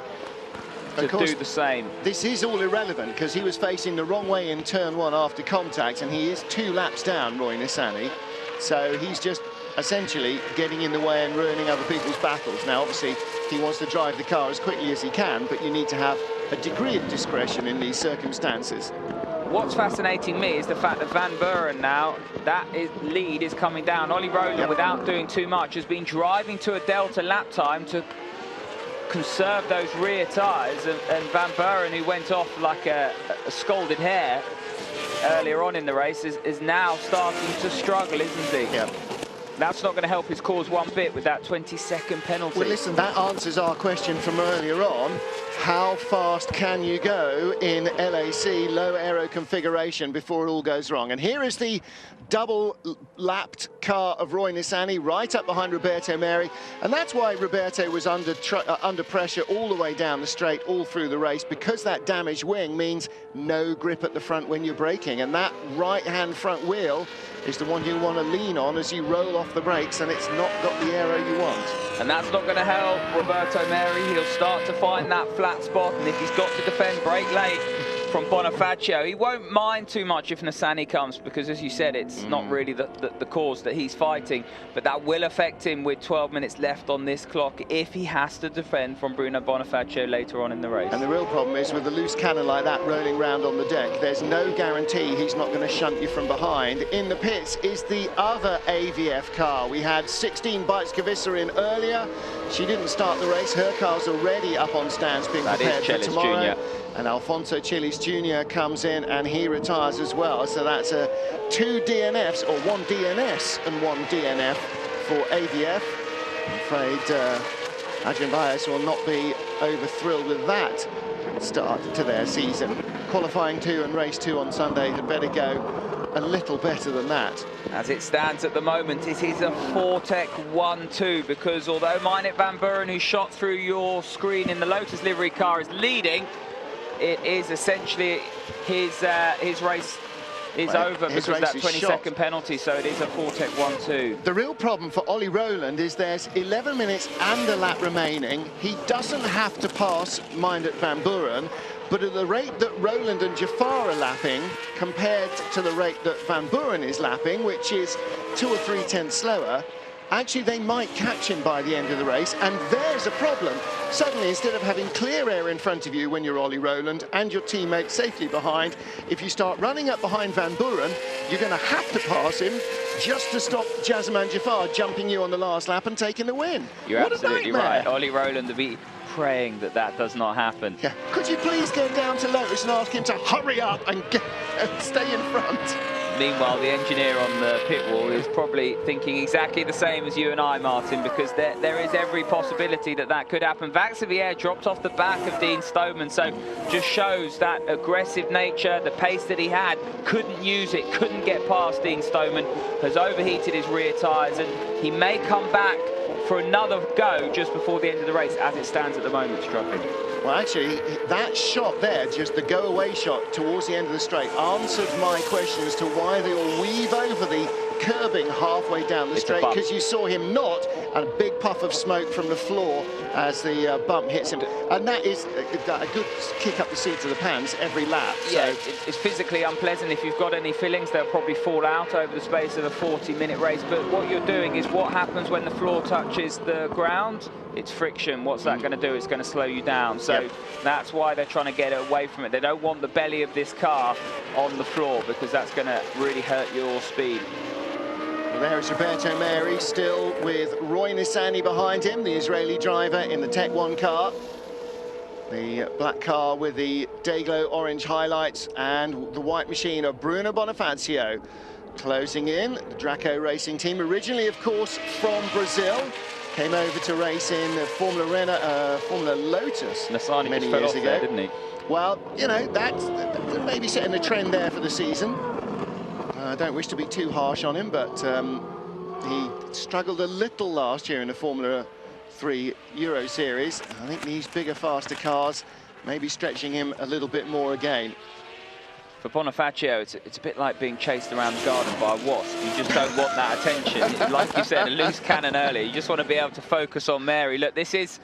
to do the same. This is all irrelevant because he was facing the wrong way in turn 1 after contact, and he is 2 laps down, Roy Nissany. So he's just essentially getting in the way and ruining other people's battles. Now, obviously, he wants to drive the car as quickly as he can, but you need to have a degree of discretion in these circumstances. What's fascinating me is the fact that Van Buren now, lead is coming down. Ollie Rowland, without doing too much, has been driving to a delta lap time to conserve those rear tyres, and Van Buren, who went off like a scalded hare earlier on in the race, is now starting to struggle, isn't he? Yeah. That's not going to help his cause one bit with that 20-second penalty. Well, listen, that answers our question from earlier on. How fast can you go in LAC, low aero configuration, before it all goes wrong? And here is the double-lapped car of Roy Nissany right up behind Roberto Meri. And that's why Roberto was under pressure all the way down the straight, all through the race, because that damaged wing means no grip at the front when you're braking. And that right-hand front wheel is the one you want to lean on as you roll off the brakes, and it's not got the aero you want. And that's not going to help Roberto Meri. He'll start to find that flat spot, and if he's got to defend brake late from Bonifacio, he won't mind too much if Nissany comes, because as you said, it's not really the cause that he's fighting, but that will affect him with 12 minutes left on this clock if he has to defend from Bruno Bonifacio later on in the race. And the real problem is with a loose cannon like that rolling round on the deck, there's no guarantee he's not going to shunt you from behind. In the pits is the other AVF car. We had 16 Bikes Kavissa in earlier. She didn't start the race. Her car's already up on stands being prepared for tomorrow. Jr. And Alfonso Chiles Jr. comes in and he retires as well. So that's 2 DNFs, or 1 DNS and 1 DNF for AVF. I'm afraid Adrian Baez will not be over thrilled with that start to their season. Qualifying 2 and race 2 on Sunday had better go a little better than that. As it stands at the moment, it is a Fortec 1-2, because although Meinert Van Buren, who shot through your screen in the Lotus livery car, is leading, it is essentially his race is over because of that 20-second penalty, so it is a Fortec 1-2. The real problem for Ollie Rowland is there's 11 minutes and a lap remaining. He doesn't have to pass Meinert Van Buren, but at the rate that Rowland and Jafar are lapping, compared to the rate that Van Buren is lapping, which is 2 or 3 tenths slower, actually they might catch him by the end of the race, and there's a problem. Suddenly, instead of having clear air in front of you when you're Ollie Rowland and your teammate safely behind, if you start running up behind Van Buren, you're going to have to pass him just to stop Jazeman Jafar jumping you on the last lap and taking the win. You're what absolutely right. Ollie Rowland to be praying that that does not happen. Yeah. Could you please go down to Lotus and ask him to hurry up and stay in front? Meanwhile, the engineer on the pit wall is probably thinking exactly the same as you and I, Martin, because there is every possibility that that could happen. Vaxivière dropped off the back of Dean Stoneman, so just shows that aggressive nature, the pace that he had, couldn't use it, couldn't get past Dean Stoneman, has overheated his rear tyres, and he may come back for another go just before the end of the race. As it stands at the moment, struggling. Well, actually, that shot there, just the go-away shot towards the end of the straight, answered my question as to why they all weave over the curbing halfway down the straight, because you saw him not, and a big puff of smoke from the floor as the bump hits him. And that is a good kick up the seat of the pants every lap. Yeah, so it's physically unpleasant. If you've got any fillings, they'll probably fall out over the space of a 40-minute race. But what you're doing is what happens when the floor touches the ground. It's friction. What's that going to do? It's going to slow you down. So that's why they're trying to get away from it. They don't want the belly of this car on the floor, because that's going to really hurt your speed. Well, there is Roberto Meri, still with Roy Nissany behind him, the Israeli driver in the Tech 1 car. The black car with the Dayglow orange highlights, and the white machine of Bruno Bonifacio closing in. The Draco Racing team, originally, of course, from Brazil. came over to race in Formula Lotus Nassani many just fell years off ago. there, didn't he? Well, you know, that's maybe setting a trend there for the season. I don't wish to be too harsh on him, but he struggled a little last year in the Formula 3 Euro Series. I think these bigger, faster cars may be stretching him a little bit more again. For Bonifacio, it's a bit like being chased around the garden by a wasp. You just don't want that attention. Like you said, a loose cannon earlier. You just want to be able to focus on Mary. Look, this is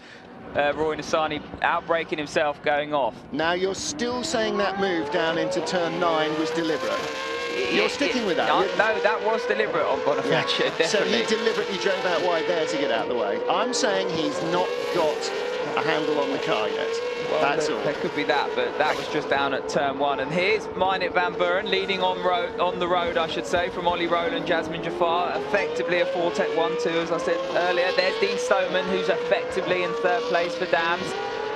Roy Nassani outbreaking himself, going off. Now, you're still saying that move down into turn 9 was deliberate. You're sticking with that? No, that was deliberate on Bonifacio, definitely. So he deliberately drove out wide there to get out of the way. I'm saying he's not got a handle on the car yet. Well, that's all. There could be that, but that was just down at turn 1. And here's Meinert van Buren leading on the road, I should say, from Ollie Rowland, Jasmine Jafar, effectively a Fortec 1-2, as I said earlier. There's Dean Stoneman, who's effectively in 3rd place for Dams.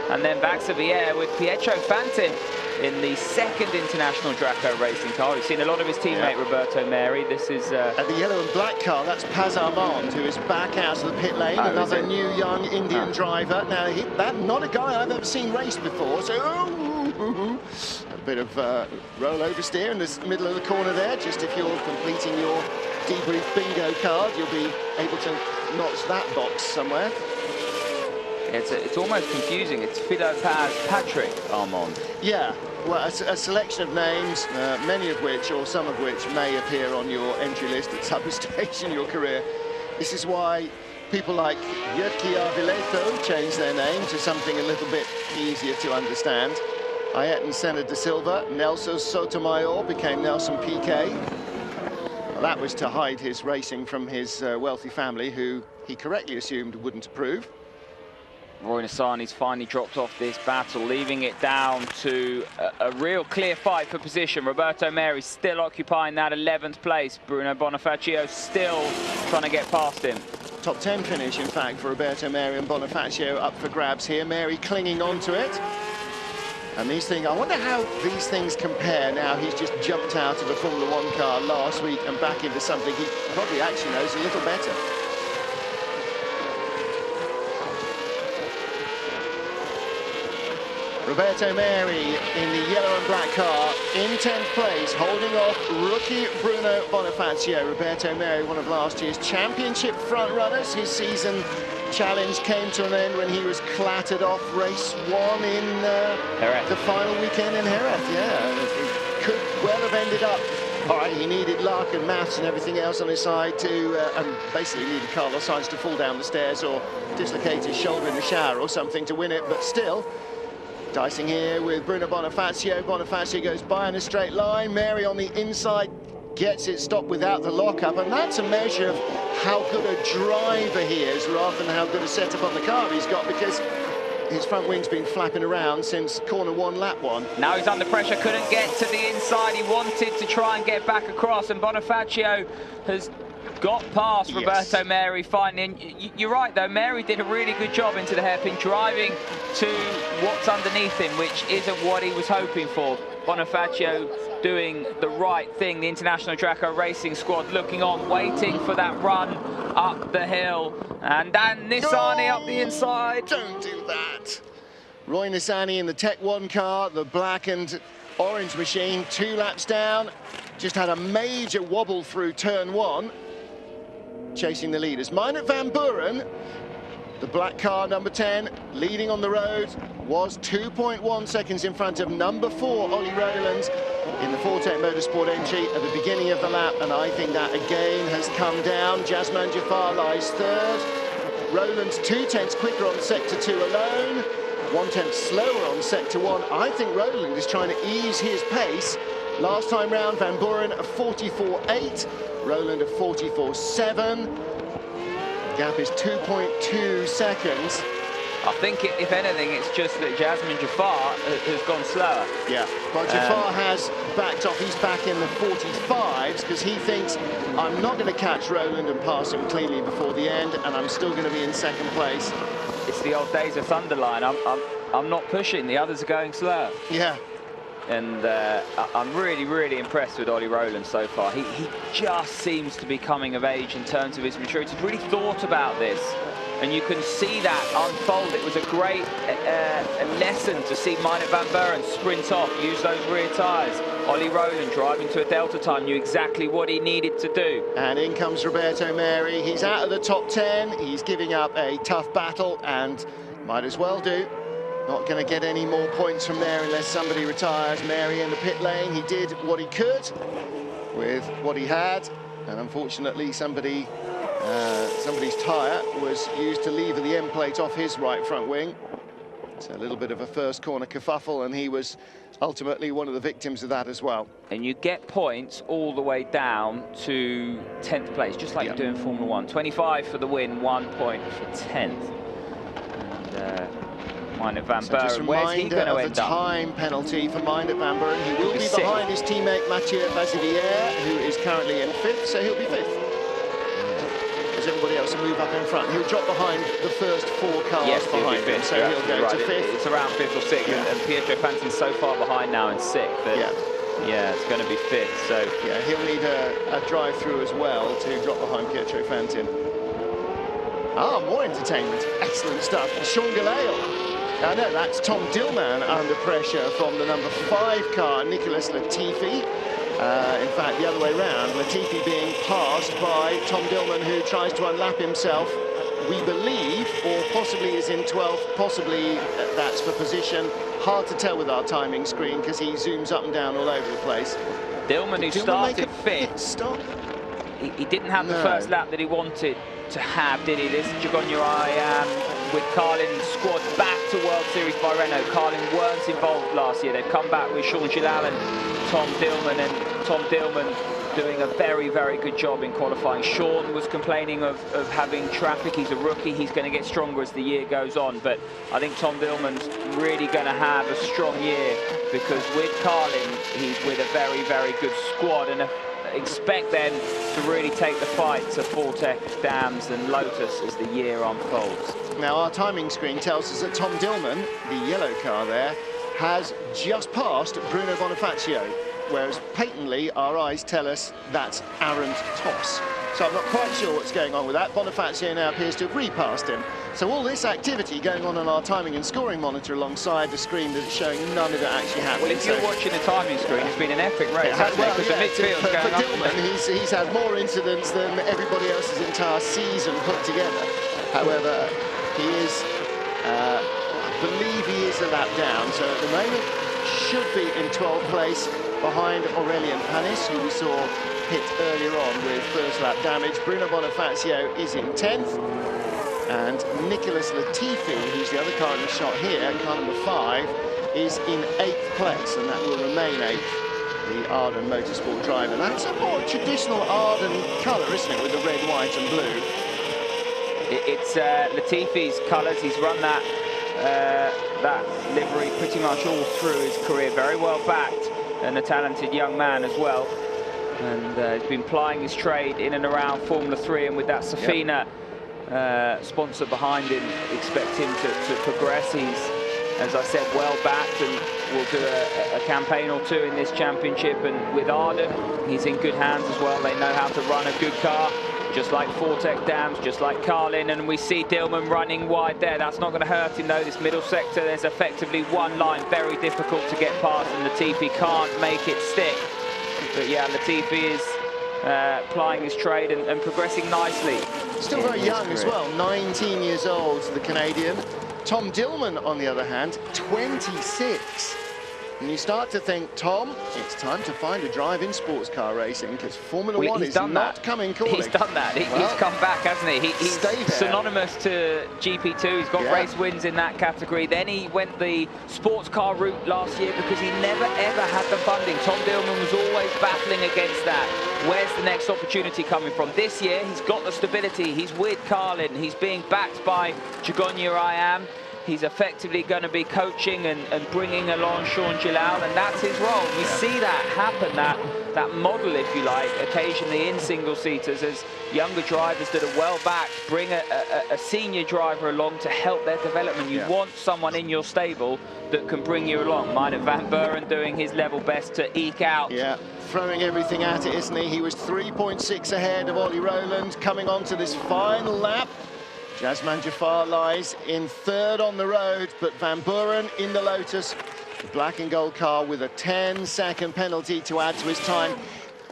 And then WSBR with Pietro Fantin in the 2nd International Draco racing car. We've seen a lot of his teammate Roberto Meri. This is... At the yellow and black car, that's Paz Armand, who is back out of the pit lane. Another new young Indian driver. Now, that's not a guy I've ever seen race before, so... a bit of roll-over steer in the middle of the corner there. Just if you're completing your debrief bingo card, you'll be able to notch that box somewhere. It's almost confusing. It's Fido Paz Patrick Armand. Yeah, well, a selection of names, many of which, or some of which, may appear on your entry list at some stage in your career. This is why people like Jyrki Arvileto changed their name to something a little bit easier to understand. Ayrton Senna da Silva, Nelson Sotomayor became Nelson Piquet. Well, that was to hide his racing from his wealthy family, who he correctly assumed wouldn't approve. Roy Nassani's finally dropped off this battle, leaving it down to a real clear fight for position. Roberto Meri still occupying that 11th place. Bruno Bonifacio still trying to get past him. Top 10 finish, in fact, for Roberto Meri and Bonifacio up for grabs here. Meri clinging on to it. And these things, I wonder how these things compare now. He's just jumped out of a Formula 1 car last week and back into something he probably actually knows a little better. Roberto Meri in the yellow and black car in 10th place, holding off rookie Bruno Bonifacio. Roberto Meri, one of last year's championship front runners. His season challenge came to an end when he was clattered off race 1 in the final weekend in Jerez. Yeah, it could well have ended up. All right, he needed luck and maths and everything else on his side to, and basically needed Carlos Sainz to fall down the stairs or dislocate his shoulder in the shower or something to win it, but still. Dicing here with Bruno Bonifacio. Bonifacio goes by in a straight line. Meri on the inside gets it stopped without the lockup, and that's a measure of how good a driver he is rather than how good a setup on the car he's got, because his front wing's been flapping around since corner 1, lap 1. Now he's under pressure, couldn't get to the inside. He wanted to try and get back across, and Bonifacio has got past Roberto Meri finally. You're right, though. Meri did a really good job into the hairpin, driving to what's underneath him, which isn't what he was hoping for. Bonifacio doing the right thing. The International Draco Racing Squad looking on, waiting for that run up the hill. And then Nassani up the inside. Don't do that. Roy Nassani in the Tech 1 car, the black and orange machine, 2 laps down. Just had a major wobble through turn 1. Chasing the leaders. Meinert van Buren, the black car, number 10, leading on the road, was 2.1 seconds in front of number 4, Ollie Rowland, in the Fortec Motorsport entry at the beginning of the lap, and I think that again has come down. Jasmine Jafar lies 3rd. Rowland's 2/10 quicker on sector 2 alone, 1/10 slower on sector 1. I think Rowland is trying to ease his pace. Last time round, Van Buren a 44.8, Rowland a 44.7. Gap is 2.2 seconds. I think, if anything, it's just that Jasmine Jafar has gone slower. Yeah, well, Jafar has backed off. He's back in the 45s because he thinks, I'm not going to catch Rowland and pass him cleanly before the end, and I'm still going to be in 2nd place. It's the old days of Thunderline. I'm not pushing. The others are going slower. Yeah. And I'm really, really impressed with Ollie Rowland so far. He just seems to be coming of age in terms of his maturity. He's really thought about this. and you can see that unfold. It was a great lesson to see Meinert van Buren sprint off, use those rear tyres. Ollie Rowland driving to a delta time, knew exactly what he needed to do. And in comes Roberto Meri. He's out of the top 10. He's giving up a tough battle, and might as well do. Not going to get any more points from there unless somebody retires. Meri in the pit lane. He did what he could with what he had, and unfortunately somebody's tyre was used to lever the end plate off his right front wing. So a little bit of a first corner kerfuffle, and he was ultimately one of the victims of that as well. And you get points all the way down to 10th place, just like you do in Formula 1. 25 for the win, 1 point for 10th. And Meinert van Buren, where's he going to end up? Time penalty for Meinert van Buren. He will be behind his teammate Mathieu Vazivière, who is currently in 5th, so he'll be 5th. As everybody else will move up in front. He'll drop behind the first 4 cars behind him, so he'll go to 5th. It's around 5th or 6th, and Pietro Fantin's so far behind now in 6th. Yeah, it's going to be 5th. So yeah, he'll need a drive-through as well to drop behind Pietro Fantin. Ah, more entertainment. Excellent stuff. Sean Gelael. I know that's Tom Dillman under pressure from the number 5 car, Nicholas Latifi. In fact, the other way round, Latifi being passed by Tom Dillman, who tries to unlap himself, we believe, or possibly is in 12th, possibly that's for position. Hard to tell with our timing screen because he zooms up and down all over the place. Dillman, who started 5th, he didn't have the first lap that he wanted to have, did he? This Jaguar with Carlin's squad back to World Series by Renault. Carlin weren't involved last year. They've come back with Sean Gelael and Tom Dillman, and Tom Dillman doing a very, very good job in qualifying. Sean was complaining of having traffic. He's a rookie. He's going to get stronger as the year goes on. But I think Tom Dillman's really going to have a strong year because with Carlin, he's with a very, very good squad. And expect them to really take the fight to Fortec, Dams and Lotus as the year unfolds. Now our timing screen tells us that Tom Dillman, the yellow car there, has just passed Bruno Bonifacio, whereas patently our eyes tell us that's Arend Toss. So I'm not quite sure what's going on with that. Bonifacio now appears to have repassed him. So all this activity going on our timing and scoring monitor alongside the screen that's showing none of it actually happening. Well, if you're watching the timing screen, it's been an epic race, hasn't it? Because the midfield's going up. Dillman, he's had more incidents than everybody else's entire season put together. However, he is, I believe he is a lap down. So at the moment, should be in 12th place behind Aurelien Panis, who we saw hit earlier on with first lap damage. Bruno Bonifacio is in 10th. And Nicholas Latifi, who's the other car in the shot here, car number 5, is in 8th place, and that will remain 8th, the Arden Motorsport driver. That's a more traditional Arden colour, isn't it, with the red, white and blue? It's Latifi's colours. He's run that livery pretty much all through his career. Very well backed, and a talented young man as well. And he's been plying his trade in and around Formula 3, and with that Safina sponsor behind him, expect him to progress. He's, as I said, well backed and will do a campaign or 2 in this championship. And with Arden, he's in good hands as well. They know how to run a good car, just like Fortec Dams, just like Carlin. And we see Dillman running wide there. That's not going to hurt him though. This middle sector, there's effectively one line, very difficult to get past, and Latifi can't make it stick. But yeah, Latifi is plying his trade and progressing nicely. Still very young as well, 19 years old, the Canadian. Tom Dillman, on the other hand, 26. And you start to think, Tom, it's time to find a drive in sports car racing, because Formula 1 is not coming calling. He's done that. He's come back, hasn't he? He's synonymous to GP2. He's got race wins in that category. Then he went the sports car route last year because he never, ever had the funding. Tom Dillman was always battling against that. Where's the next opportunity coming from? This year, he's got the stability. He's with Carlin. He's being backed by Jaguar. He's effectively going to be coaching and bringing along Sean Gelael, and that's his role. We see that happen, that model, if you like, occasionally in single-seaters as younger drivers that are well-backed bring a senior driver along to help their development. You want someone in your stable that can bring you along. Meinert van Buren doing his level best to eke out. Yeah, throwing everything at it, isn't he? He was 3.6 ahead of Ollie Rowland coming on to this final lap. Jasmine Jafar lies in third on the road, but Van Buren in the Lotus, the black and gold car, with a 10-second penalty to add to his time.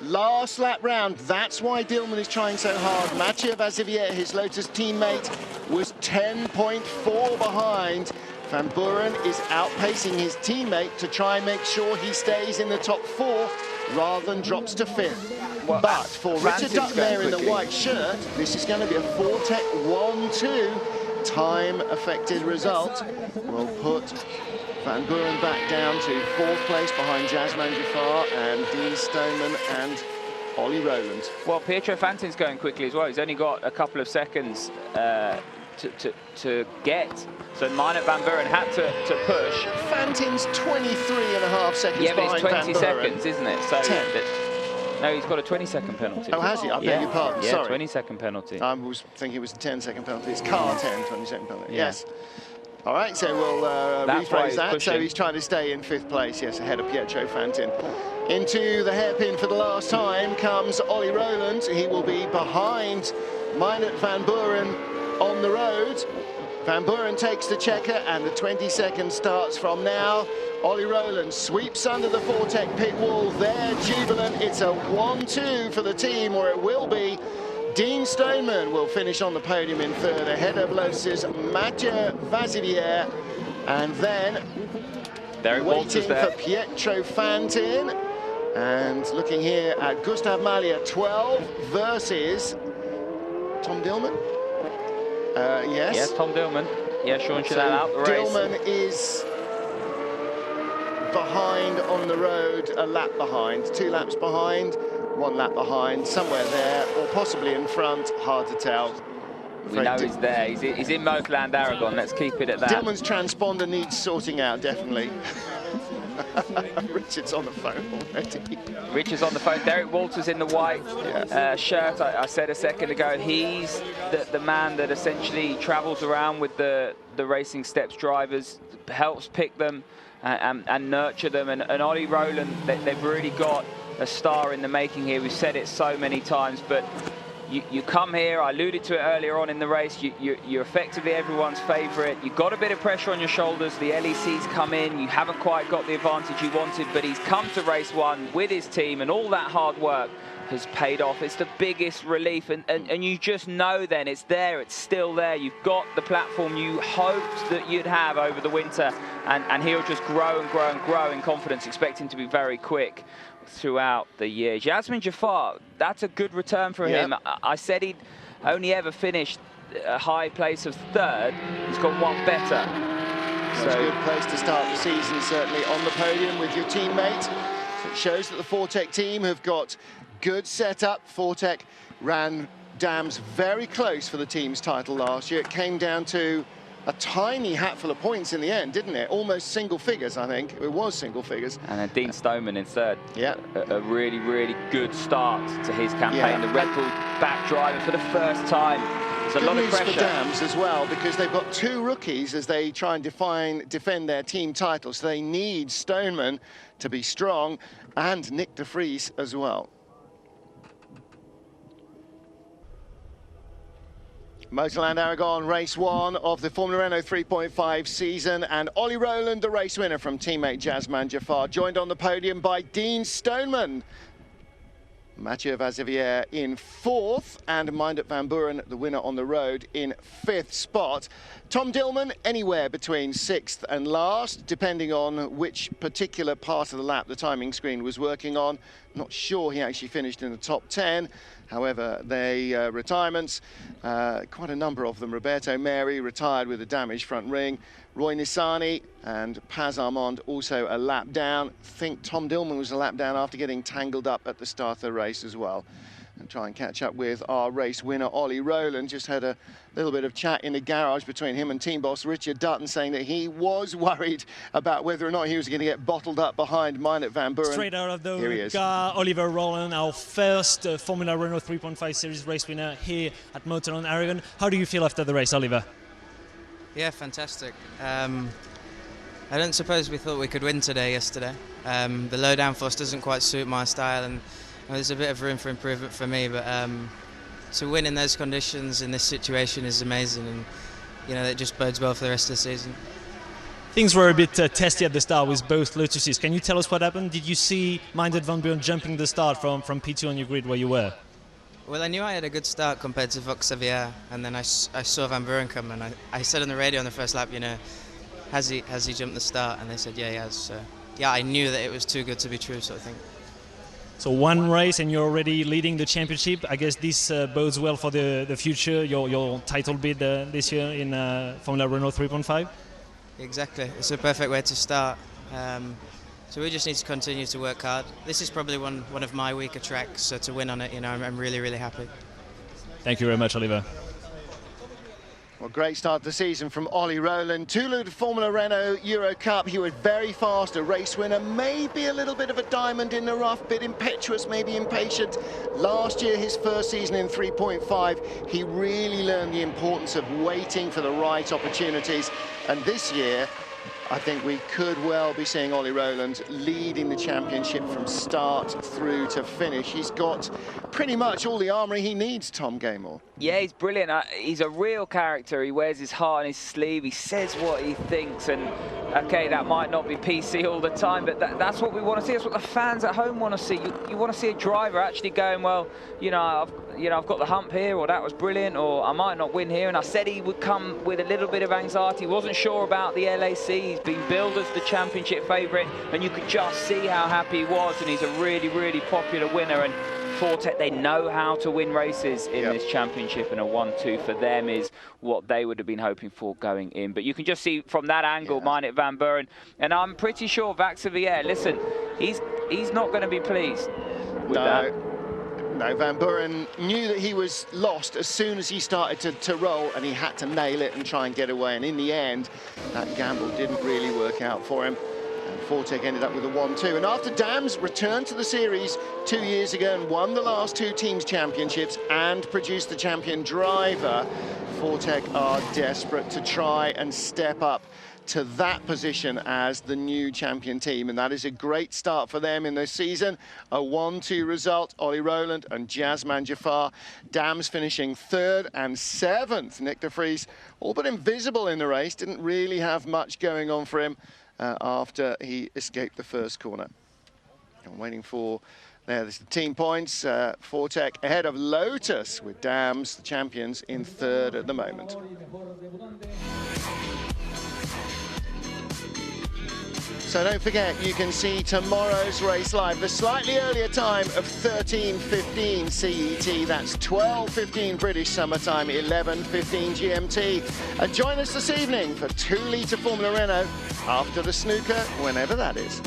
Last lap round, that's why Dillman is trying so hard. Mathieu Vazivier, his Lotus teammate, was 10.4 behind. Van Buren is outpacing his teammate to try and make sure he stays in the top 4 rather than drops to 5th. Well, but for Richard Dutton there in the white shirt, this is going to be a Fortec 1-2 time-affected result. Will put Van Buren back down to 4th place behind Jasmine Jafar and Dean Stoneman and Ollie Rowland. Well, Pietro Fantin's going quickly as well. He's only got a couple of seconds to get. So Minot Van Buren had to push. Fantin's 23.5 seconds yeah, but behind it's 20 Van seconds, isn't it? So 10. No, he's got a 20-second penalty. Oh, has he? I beg your pardon. Yeah, Sorry. 20-second penalty. I was thinking it was a 10-second penalty. It's car 10, 20-second penalty. Yeah. Yes. All right, so we'll rephrase that. Pushing. So he's trying to stay in 5th place, yes, ahead of Pietro Fantin. Into the hairpin for the last time comes Ollie Rowland. He will be behind Minot Van Buren on the road. Van Buren takes the checker, and the 20 seconds starts from now. Ollie Rowland sweeps under the Fortec pit wall. They're jubilant. It's a 1-2 for the team, or it will be. Dean Stoneman will finish on the podium in 3rd, ahead of Lotus's Mathieu Vazivier. And then waiting for Pietro Fantin. And looking here at Gustav Mahler, 12 versus Tom Dillman. Yes. Yes, Tom Dillman. Yeah, Sean should add out the race. Dillman is behind on the road, a lap behind, 2 laps behind, 1 lap behind, somewhere there, or possibly in front, hard to tell. We know he's there. He's in Motorland Aragon. Let's keep it at that. Dillman's transponder needs sorting out, definitely. Richard's on the phone already. Richard's on the phone. Derek Walters in the white shirt. I said a second ago, he's the man that essentially travels around with the Racing Steps drivers, helps pick them and nurture them. And Ollie Rowland, they've really got a star in the making here. We've said it so many times, but you come here, I alluded to it earlier on in the race, you're effectively everyone's favourite. You've got a bit of pressure on your shoulders. The LEC's come in, you haven't quite got the advantage you wanted, but he's come to race 1 with his team, and all that hard work has paid off. It's the biggest relief, and you just know then it's there, it's still there. You've got the platform you hoped that you'd have over the winter, and he'll just grow and grow and grow in confidence, expecting to be very quick throughout the year. Jasmine Jafar, that's a good return for him. I said he'd only ever finished a high place of 3rd. He's got 1 better. That's a good place to start the season, certainly, on the podium with your teammate. So it shows that the Fortec team have got good setup. Fortec ran Dams very close for the team's title last year. It came down to a tiny hatful of points in the end, didn't it? Almost single figures, I think. It was single figures. And then Dean Stoneman in 3rd. Yeah. A really, really good start to his campaign. Yeah. The Red Bull back driver for the first time. There's a lot of pressure. For Dams as well, because they've got 2 rookies as they try and defend their team title. So they need Stoneman to be strong, and Nick de Vries as well. Motorland Aragon, race 1 of the Formula Renault 3.5 season, and Ollie Rowland, the race winner from teammate Jasmine Jafar, joined on the podium by Dean Stoneman. Mathieu Vazivier in 4th, and Minot Van Buren, the winner on the road, in 5th spot. Tom Dillman, anywhere between 6th and last, depending on which particular part of the lap the timing screen was working on. Not sure he actually finished in the top 10. However, they retirements, quite a number of them. Roberto Meri retired with a damaged front ring. Roy Nissany and Paz Armand also a lap down. I think Tom Dillman was a lap down after getting tangled up at the start of the race as well. And try and catch up with our race winner, Ollie Rowland. Just had a little bit of chat in the garage between him and team boss Richard Dutton, saying that he was worried about whether or not he was going to get bottled up behind Minot Van Buren. Straight out of the car, Oliver Rowland, our first Formula Renault 3.5 Series race winner here at Motorland Aragon. How do you feel after the race, Oliver? Yeah, fantastic. I don't suppose we thought we could win yesterday. The low downforce doesn't quite suit my style, and there's a bit of room for improvement for me, but to win in those conditions in this situation is amazing, and you know, it just bodes well for the rest of the season. Things were a bit testy at the start with both Lotuses. Can you tell us what happened? Did you see Minded Van Buren jumping the start from P2 on your grid where you were? Well, I knew I had a good start compared to Fox Xavier, and then I saw Van Buren come, and I said on the radio on the first lap, you know, has he jumped the start? And they said, yeah, he has. So yeah, I knew that it was too good to be true, sort of thing. So one race and you're already leading the championship. I guess this bodes well for the future, your title bid this year in Formula Renault 3.5? Exactly, it's a perfect way to start. So we just need to continue to work hard. This is probably one of my weaker tracks, so to win on it, you know, I'm really, really happy. Thank you very much, Oliver. Well, great start to the season from Ollie Rowland. Toulouse Formula Renault Euro Cup. He was very fast, a race winner, maybe a little bit of a diamond in the rough, bit impetuous, maybe impatient. Last year, his first season in 3.5, he really learned the importance of waiting for the right opportunities. And this year, I think we could well be seeing Ollie Rowland leading the championship from start through to finish. He's got pretty much all the armoury he needs, Tom Gaymore. Yeah, he's brilliant. He's a real character. He wears his heart on his sleeve. He says what he thinks. And, OK, that might not be PC all the time, but that's what we want to see. That's what the fans at home want to see. You want to see a driver actually going, well, I've got the hump here, or that was brilliant, or I might not win here. And I said he would come with a little bit of anxiety. He wasn't sure about the LAC. He's been billed as the championship favourite, and you could just see how happy he was. And he's a really, really popular winner. And Fortec, they know how to win races in this championship, and a 1-2 for them is what they would have been hoping for going in. But you can just see from that angle, Minded Van Buren, and I'm pretty sure Vaxivier, listen, he's not going to be pleased with that. No, Van Buren knew that he was lost as soon as he started to roll, and he had to nail it and try and get away. And in the end, that gamble didn't really work out for him. And Fortec ended up with a 1-2. And after Dams returned to the series 2 years ago and won the last two teams championships and produced the champion driver, Fortec are desperate to try and step up to that position as the new champion team, and that is a great start for them in this season. A 1-2 result, Ollie Rowland and Jasman Jafar. Dams finishing 3rd and 7th. Nick de Vries, all but invisible in the race, didn't really have much going on for him after he escaped the first corner. I'm waiting for, there's the team points. Fortec ahead of Lotus with Dams, the champions, in 3rd at the moment. So don't forget, you can see tomorrow's race live. The slightly earlier time of 13:15 CET. That's 12:15 British Summer Time, 11:15 GMT. And join us this evening for 2 Litre Formula Renault after the snooker, whenever that is.